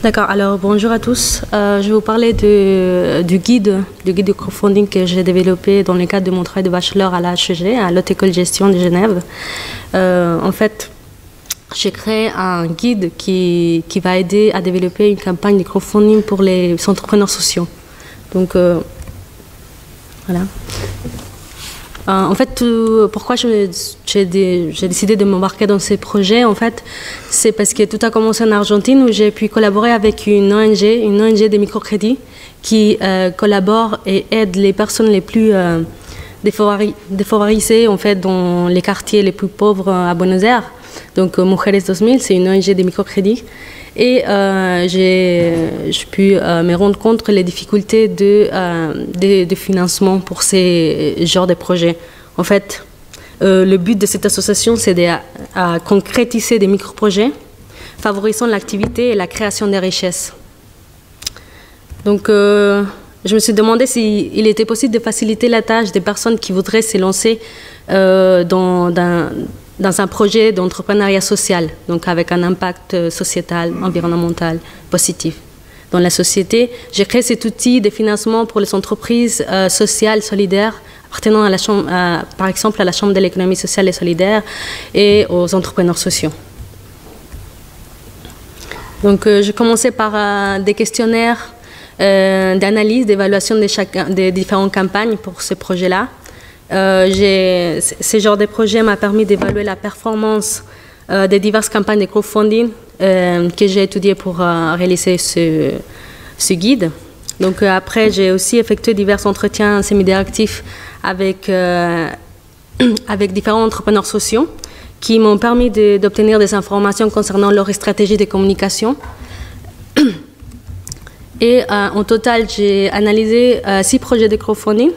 D'accord, alors bonjour à tous. Je vais vous parler du guide de crowdfunding que j'ai développé dans le cadre de mon travail de bachelor à la HEG, à l'Haute École de Gestion de Genève. En fait, j'ai créé un guide qui va aider à développer une campagne de crowdfunding pour les entrepreneurs sociaux. Donc, voilà. En fait, pourquoi j'ai décidé de m'embarquer dans ces projets, en fait, c'est parce que tout a commencé en Argentine où j'ai pu collaborer avec une ONG de microcrédit qui collabore et aide les personnes les plus défavorisées, en fait, dans les quartiers les plus pauvres à Buenos Aires. Donc, Mujeres 2000, c'est une ONG de microcrédit. Et j'ai pu me rendre compte les difficultés de financement pour ces genres de projets. En fait, le but de cette association, c'est de concrétiser des micro-projets favorisant l'activité et la création de richesses. Donc, je me suis demandé s'il était possible de faciliter la tâche des personnes qui voudraient se lancer dans un projet d'entrepreneuriat social, donc avec un impact sociétal, environnemental, positif dans la société. J'ai créé cet outil de financement pour les entreprises sociales, solidaires, appartenant par exemple à la Chambre de l'économie sociale et solidaire et aux entrepreneurs sociaux. Donc, j'ai commencé par des questionnaires d'analyse, d'évaluation des différentes campagnes pour ce projet-là. Ce genre de projet m'a permis d'évaluer la performance des diverses campagnes de crowdfunding que j'ai étudiées pour réaliser ce guide. Donc après, j'ai aussi effectué divers entretiens semi-directifs avec différents entrepreneurs sociaux qui m'ont permis d'obtenir des informations concernant leur stratégie de communication. Et en total, j'ai analysé 6 projets de crowdfunding.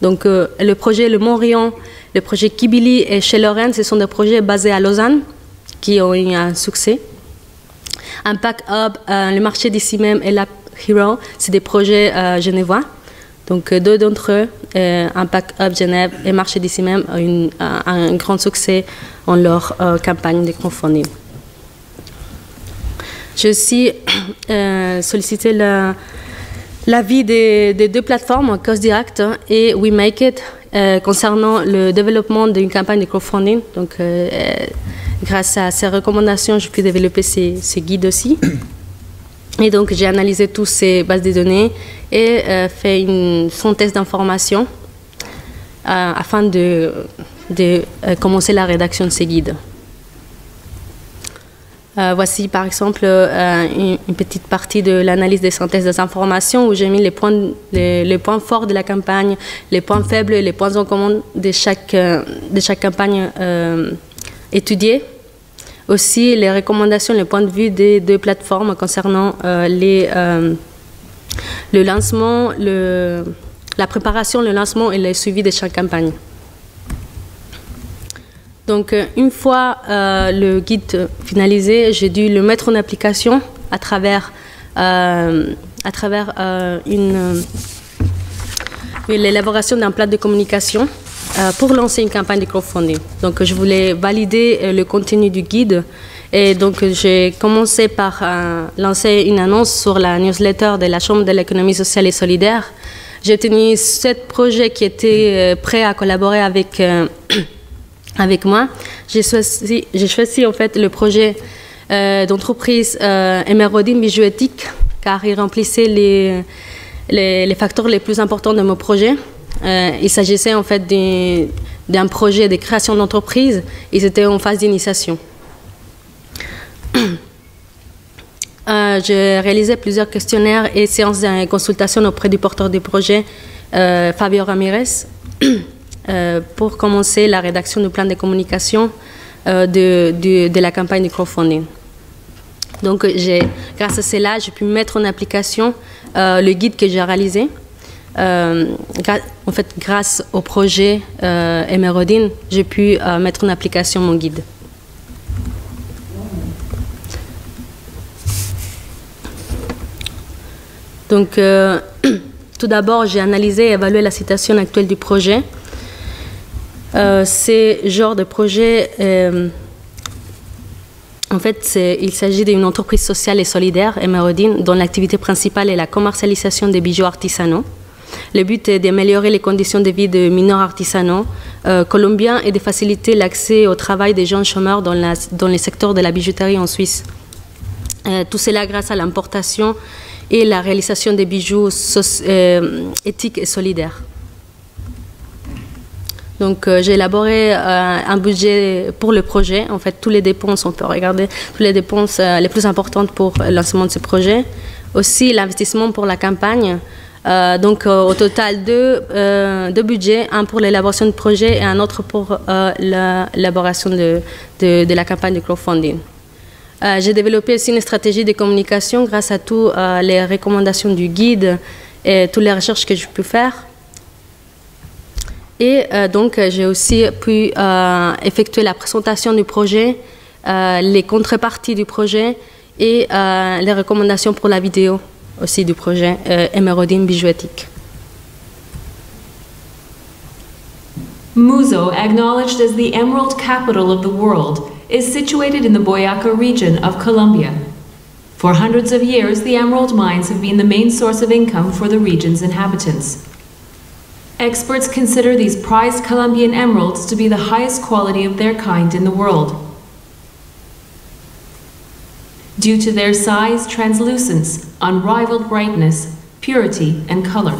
Donc, le projet Le Mont-Riant, le projet Kibili et chez Lorraine, ce sont des projets basés à Lausanne qui ont eu un succès. Impact Hub, le marché d'ici même et l'App Hero, c'est des projets genevois. Donc, 2 d'entre eux, Impact Hub Genève et marché d'ici même, ont eu un grand succès en leur campagne de crowdfunding. J'ai aussi sollicité l'avis des 2 plateformes, CostDirect et WeMakeIt, concernant le développement d'une campagne de crowdfunding. Donc, grâce à ces recommandations, j'ai pu développer ces guides aussi. Et donc, j'ai analysé toutes ces bases de données et fait une synthèse d'informations afin de commencer la rédaction de ces guides. Voici par exemple une petite partie de l'analyse des synthèses des informations où j'ai mis les points forts de la campagne, les points faibles et les points en commun de chaque campagne étudiée. Aussi les recommandations, les points de vue des 2 plateformes concernant le lancement, la préparation, le lancement et le suivi de chaque campagne. Donc, une fois le guide finalisé, j'ai dû le mettre en application à travers l'élaboration d'un plan de communication pour lancer une campagne de crowdfunding. Donc, je voulais valider le contenu du guide et donc j'ai commencé par lancer une annonce sur la newsletter de la Chambre de l'économie sociale et solidaire. J'ai tenu 7 projets qui étaient prêts à collaborer avec moi. J'ai choisi en fait le projet d'entreprise Emerodine Bijouétique car il remplissait les facteurs les plus importants de mon projet. Il s'agissait en fait d'un projet de création d'entreprise. Ils étaient en phase d'initiation. J'ai réalisé plusieurs questionnaires et séances de consultation auprès du porteur du projet, Fabio Ramirez, pour commencer la rédaction du plan de communication de la campagne de crowdfunding. Donc, grâce à cela, j'ai pu mettre en application le guide que j'ai réalisé. En fait, grâce au projet Emerodine, j'ai pu mettre en application mon guide. Donc, tout d'abord, j'ai analysé et évalué la situation actuelle du projet. Ces genres de projets En fait, il s'agit d'une entreprise sociale et solidaire, Emerodine, dont l'activité principale est la commercialisation des bijoux artisanaux. Le but est d'améliorer les conditions de vie de mineurs artisanaux colombiens et de faciliter l'accès au travail des jeunes chômeurs dans les secteurs de la bijouterie en Suisse. Tout cela grâce à l'importation et la réalisation des bijoux éthiques et solidaires. Donc, j'ai élaboré un budget pour le projet. En fait, toutes les dépenses, on peut regarder toutes les dépenses les plus importantes pour le lancement de ce projet. Aussi, l'investissement pour la campagne. Donc, au total, deux budgets, un pour l'élaboration du projet et un autre pour l'élaboration de la campagne de crowdfunding. J'ai développé aussi une stratégie de communication grâce à toutes les recommandations du guide et toutes les recherches que j'ai pu faire. Et donc, j'ai aussi pu effectuer la présentation du projet, les contreparties du projet et les recommandations pour la vidéo aussi du projet Emerodine Bijoux Éthiques. Muzo, acknowledged as the emerald capital of the world, is situated in the Boyaca region of Colombia. For hundreds of years, the emerald mines have been the main source of income for the region's inhabitants. Experts consider these prized Colombian emeralds to be the highest quality of their kind in the world, due to their size, translucence, unrivaled brightness, purity, and color.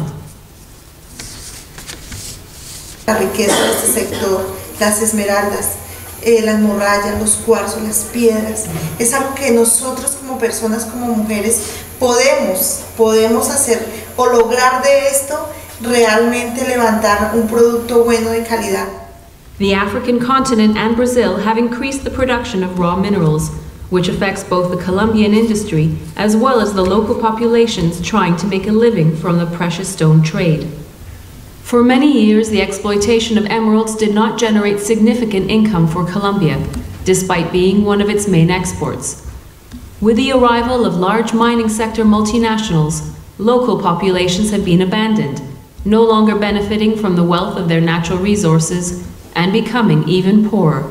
La riqueza de este sector, las esmeraldas, las morrallas, los cuarzos, las piedras, es algo que nosotros como personas, como mujeres, podemos hacer o lograr de esto realmente levantar un producto bueno de calidad. The African continent and Brazil have increased the production of raw minerals, which affects both the Colombian industry as well as the local populations trying to make a living from the precious stone trade. For many years, the exploitation of emeralds did not generate significant income for Colombia, despite being one of its main exports. With the arrival of large mining sector multinationals, local populations have been abandoned, no longer benefiting from the wealth of their natural resources and becoming even poorer.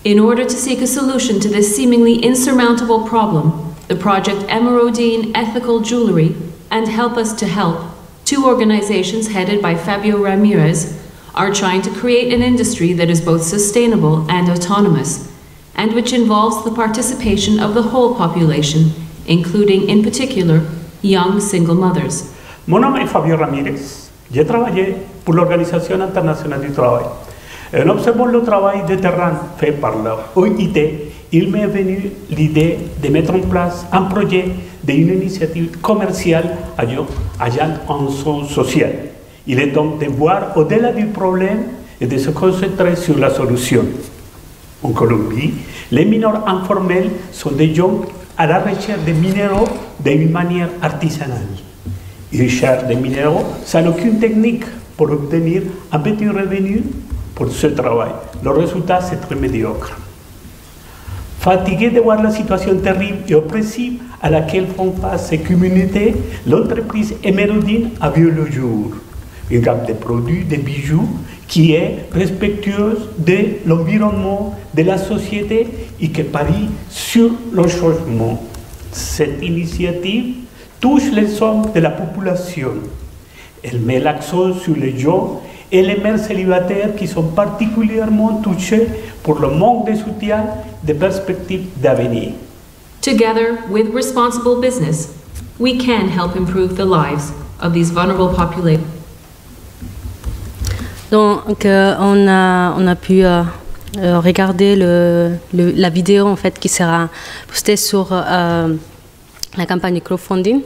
In order to seek a solution to this seemingly insurmountable problem, the project Emerodine Ethical Jewelry and Help Us to Help, two organizations headed by Fabio Ramirez, are trying to create an industry that is both sustainable and autonomous, and which involves the participation of the whole population, including, in particular, young single mothers. Mon nom est Fabio Ramirez. J'ai travaillé pour l'Organisation internationale du travail. En observant le travail de terrain fait par l'OIT, il m'est venu l'idée de mettre en place un projet d'une initiative commerciale ayant un sens social. Il est donc de voir au-delà du problème et de se concentrer sur la solution. En Colombie, les mineurs informels sont des gens à la recherche de minéraux d'une manière artisanale. Ils cherchent des minéraux sans aucune technique pour obtenir un petit revenu pour ce travail. Le résultat, c'est très médiocre. Fatigué de voir la situation terrible et oppressive à laquelle font face ces communautés, l'entreprise Emerodine a vu le jour. Une gamme de produits, de bijoux qui est respectueuse de l'environnement, de la société et qui parie sur le changement. Cette initiative touche les hommes de la population. Elle met l'accent sur les gens et les mères célibataires qui sont particulièrement touchés pour le manque de soutien des perspectives d'avenir. Together, with responsible business, we can help improve the lives of these vulnerable populations. Donc, on a pu regarder la vidéo en fait, qui sera postée sur la campagne de crowdfunding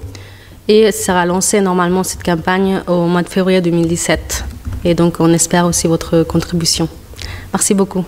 et sera lancée normalement cette campagne au mois de février 2017. Et donc, on espère aussi votre contribution. Merci beaucoup.